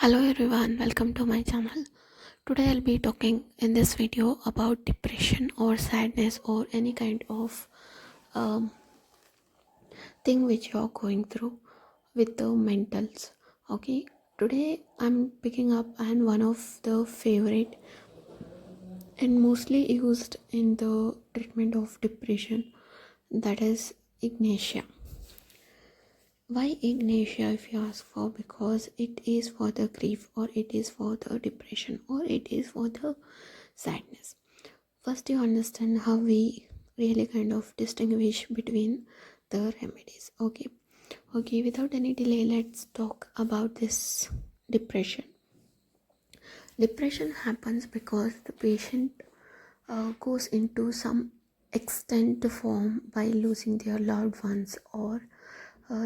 Hello everyone, welcome to my channel. Today I'll be talking in this video about depression or sadness or any kind of um, thing which you're going through with the mentals. Okay, today I'm picking up and one of the favorite and mostly used in the treatment of depression, that is Ignatia. Why Ignatia, if you ask for? Because it is for the grief, or it is for the depression, or it is for the sadness. First, you understand how we really kind of distinguish between the remedies. Okay, without any delay, let's talk about this depression. Depression happens because the patient goes into some extent form by losing their loved ones, or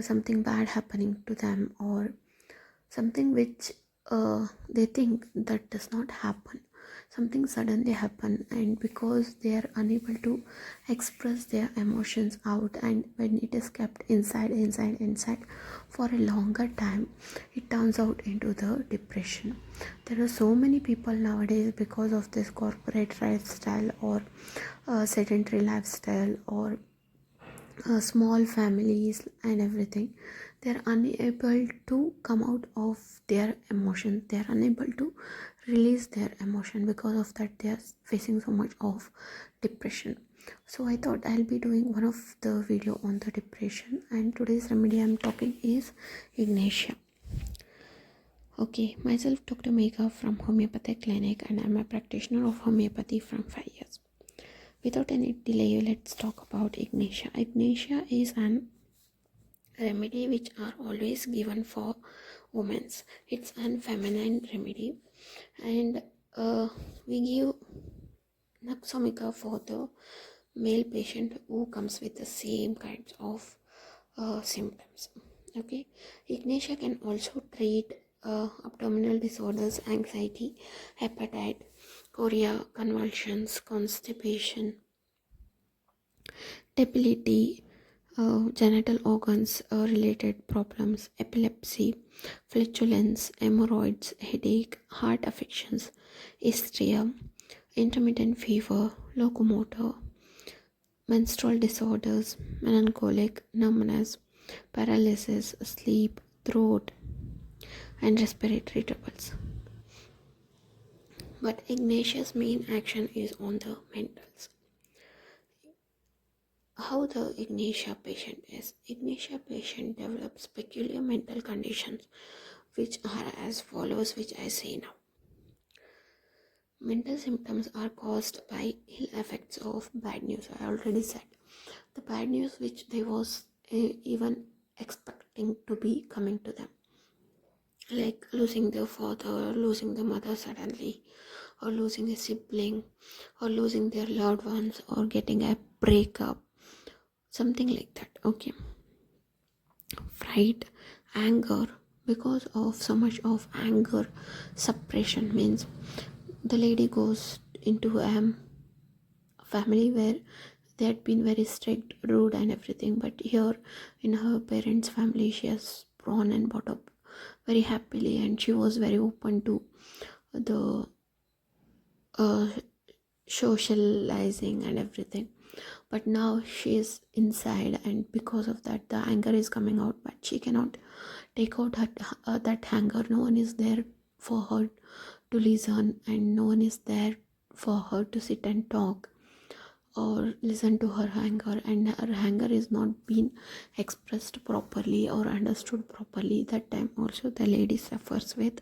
something bad happening to them, or something which they think that does not happen. Something suddenly happen, and because they are unable to express their emotions out, and when it is kept inside for a longer time, it turns out into the depression. There are so many people nowadays, because of this corporate lifestyle, or sedentary lifestyle, or small families and everything, they're unable to come out of their emotion, they're unable to release their emotion. Because of that, they are facing so much of depression. So I thought I'll be doing one of the video on the depression, and today's remedy I'm talking is Ignatia. Okay, myself Dr. Megha from Homoeopathy Clinic, and I'm a practitioner of homeopathy from 5 years. Without any delay, let's talk about Ignatia. Ignatia is an remedy which are always given for women. It's an feminine remedy, and we give Naxomica for the male patient who comes with the same kinds of symptoms. Okay, Ignatia can also treat abdominal disorders, anxiety, hepatitis, chorea, convulsions, constipation, debility, genital organs related problems, epilepsy, flatulence, hemorrhoids, headache, heart affections, hysteria, intermittent fever, locomotor, menstrual disorders, melancholic, numbness, paralysis, sleep, throat, and respiratory troubles. But Ignatius' main action is on the mentals. How the Ignatia patient is. Ignatia patient develops peculiar mental conditions which are as follows, which I say now. Mental symptoms are caused by ill effects of bad news. I already said the bad news which they was even expecting to be coming to them, like losing their father, losing the mother suddenly, or losing a sibling, or losing their loved ones, or getting a breakup, something like that. Okay, fright, anger. Because of so much of anger suppression, means the lady goes into a family where they had been very strict, rude and everything, but here in her parents' family she has grown and brought up very happily, and she was very open to the uh, socializing and everything. But now she is inside, and because of that the anger is coming out, but she cannot take out that anger. No one is there for her to listen, and no one is there for her to sit and talk or listen to her anger, and her anger is not being expressed properly or understood properly. That time also the lady suffers with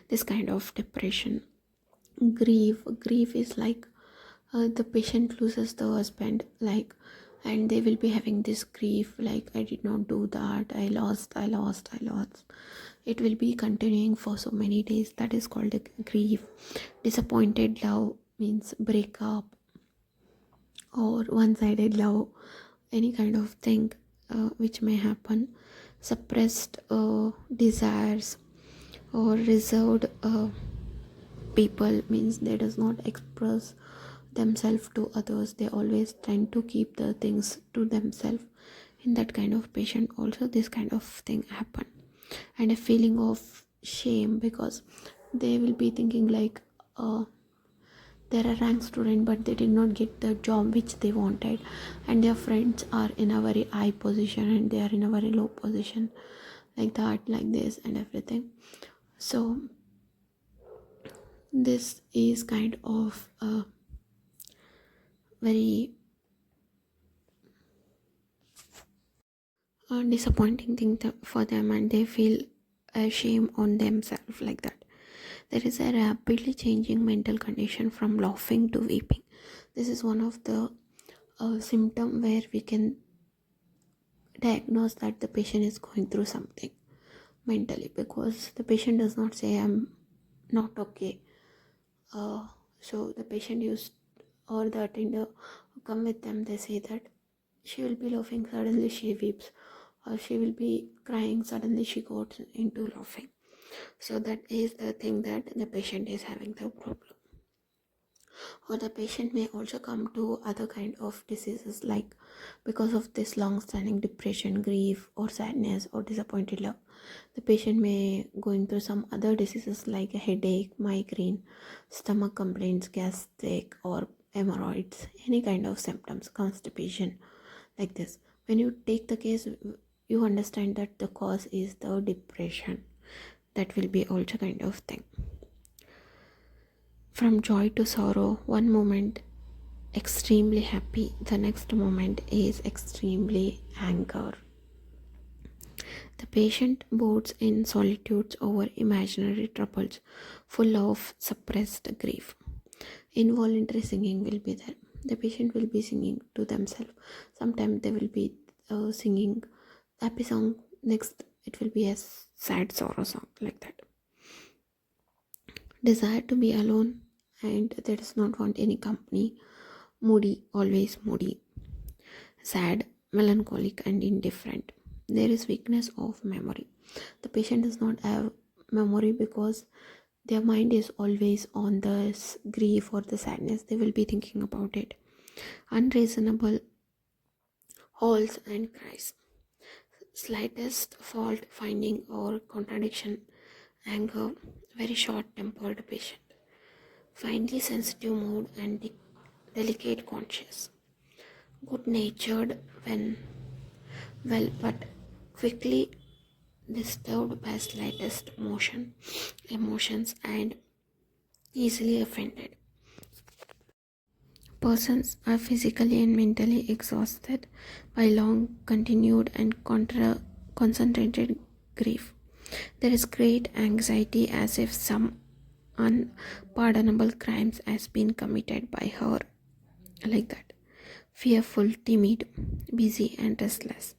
this kind of depression. Grief is like the patient loses the husband, like, and they will be having this grief, like, I did not do that, I lost. It will be continuing for so many days. That is called a grief. Disappointed love means breakup, or one-sided love, any kind of thing which may happen. Suppressed desires, or reserved people means they does not express themselves to others. They always tend to keep the things to themselves. In that kind of patient also this kind of thing happen. And a feeling of shame, because they will be thinking like they're a rank student but they did not get the job which they wanted, and their friends are in a very high position and they are in a very low position, like that, like this and everything. So this is kind of a very disappointing thing for them, and they feel a shame on themselves, like that. There is a rapidly changing mental condition from laughing to weeping. This is one of the symptom where we can diagnose that the patient is going through something mentally, because the patient does not say I'm not okay. So the patient used, or the attender come with them, they say that she will be laughing, suddenly she weeps, or she will be crying, suddenly she goes into laughing. So that is the thing that the patient is having the problem. Or the patient may also come to other kind of diseases, like because of this long-standing depression, grief, or sadness, or disappointed love, the patient may going through some other diseases like a headache, migraine, stomach complaints, gastric, or hemorrhoids, any kind of symptoms, constipation, like this. When you take the case, you understand that the cause is the depression. That will be also kind of thing. From joy to sorrow, one moment extremely happy, the next moment is extremely anger. The patient boards in solitudes over imaginary troubles, full of suppressed grief. Involuntary singing will be there. The patient will be singing to themselves. Sometimes they will be singing happy song, next it will be a sad sorrow song, like that. Desire to be alone, and they does not want any company. Moody, always moody, sad, melancholic, and indifferent. There is weakness of memory. The patient does not have memory because their mind is always on the grief or the sadness. They will be thinking about it. Unreasonable howls and cries. Slightest fault finding or contradiction, anger, very short tempered patient. Finely sensitive mood and delicate conscience. Good natured when well, but quickly disturbed by slightest emotions, and easily offended. Persons are physically and mentally exhausted by long continued and concentrated grief. There is great anxiety as if some unpardonable crimes has been committed by her, like that. Fearful, timid, busy, and restless.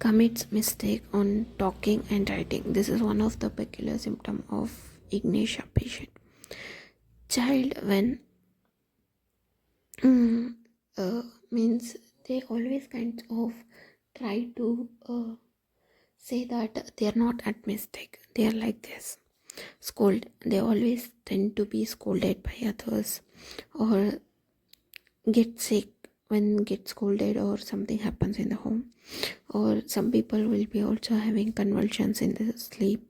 Commits mistake on talking and writing. This is one of the peculiar symptom of ignatia patient. Child when means they always kind of try to say that they are not at mistake. They are like this. Scold. They always tend to be scolded by others, or get sick when get scolded, or something happens in the home. Or some people will be also having convulsions in the sleep.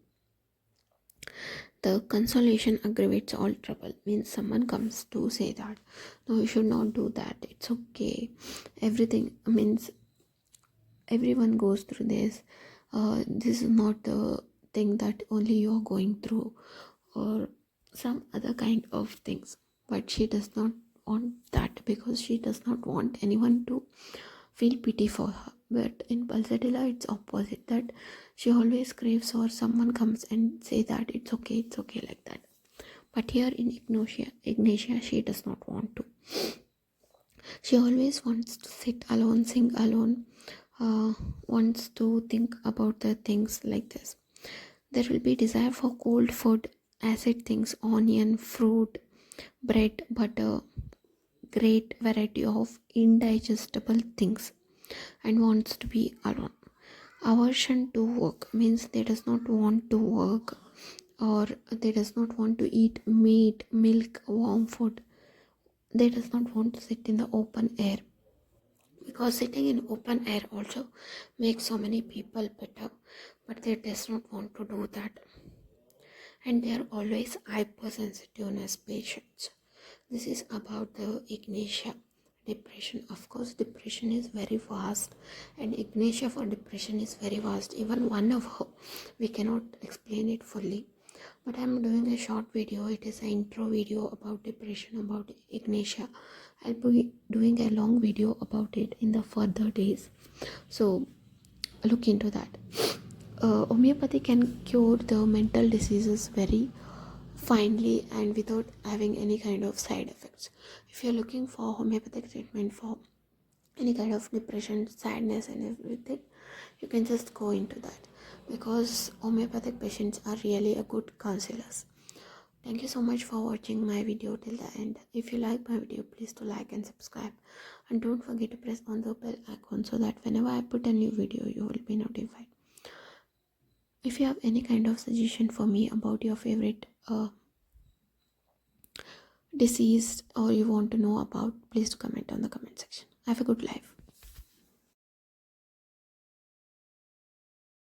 The consolation aggravates all trouble, means someone comes to say that no, you should not do that, it's okay, everything, means everyone goes through this. This is not the thing that only you are going through, or some other kind of things. But she does not want that, because she does not want anyone to feel pity for her. But in pulsatilla it's opposite, that she always craves, or someone comes and say that it's okay, like that. But here in ignatia she does not want to. She always wants to sit alone, sing alone, wants to think about the things, like this. There will be desire for cold food, acid things, onion, fruit, bread, butter, great variety of indigestible things, and wants to be alone. Aversion to work means they does not want to work, or they does not want to eat meat, milk, warm food. They does not want to sit in the open air, because sitting in open air also makes so many people better, but they does not want to do that. and they are always hypersensitiveness patients. This is about the ignatia. Depression, of course, depression is very vast, and ignatia for depression is very vast. Even one of her, we cannot explain it fully. But I'm doing a short video. It is an intro video about depression, about ignatia. I'll be doing a long video about it in the further days. So look into that. Homeopathy can cure the mental diseases very finely and without having any kind of side effects. If you're looking for homeopathic treatment for any kind of depression, sadness and everything, you can just go into that, because homeopathic patients are really a good counselors. Thank you so much for watching my video till the end. If you like my video, please do like and subscribe, and don't forget to press on the bell icon so that whenever I put a new video, you will be notified. If you have any kind of suggestion for me about your favorite disease, or you want to know about, please comment on the comment section. Have a good life.